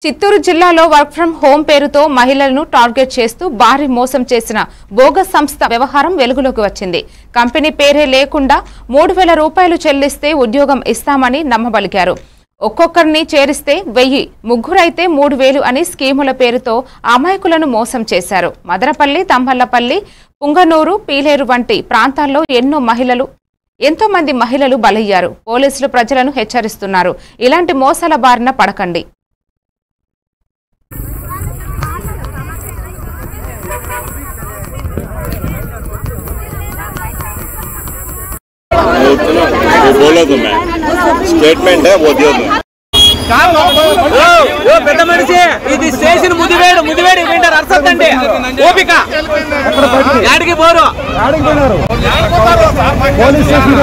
చిత్తూరు జిల్లాలో work from home పేరుతో మహిళలను టార్గెట్ చేస్తూ భారీ మోసం చేసిన బోగస్ సంస్థ వ్యవహారం వెలుగులోకి వచ్చింది. కంపెనీ పేరే లేకుండా 3000 రూపాయలు చెల్లిస్తే ఉద్యోగం ఇస్తామని నమ్మబలికారు. ఒక్కొక్కరిని చేరిస్తే 1000, ముగ్గురైతే 3000 అని స్కీముల పేరుతో అమాయకులను మోసం చేశారు. మదనపల్లి, తంబళ్లపల్లి, పుంగనూరు, పీలేరు వంటి ప్రాంతాల్లో ఎంతో మంది మహిళలు బలయ్యారు. పోలీసులు ప్రజలను హెచ్చరిస్తున్నారు, ఇలాంటి మోసాల బారిన పడకండి. बोलो तो मैं स्टेटमेंट है वो दियो పెద్ద మనిషి ఇది స్టేషన్ ముదివేడు వింటారు అర్థండి ఓపిక యాడికి పోరు పోలీస్ స్టేషన్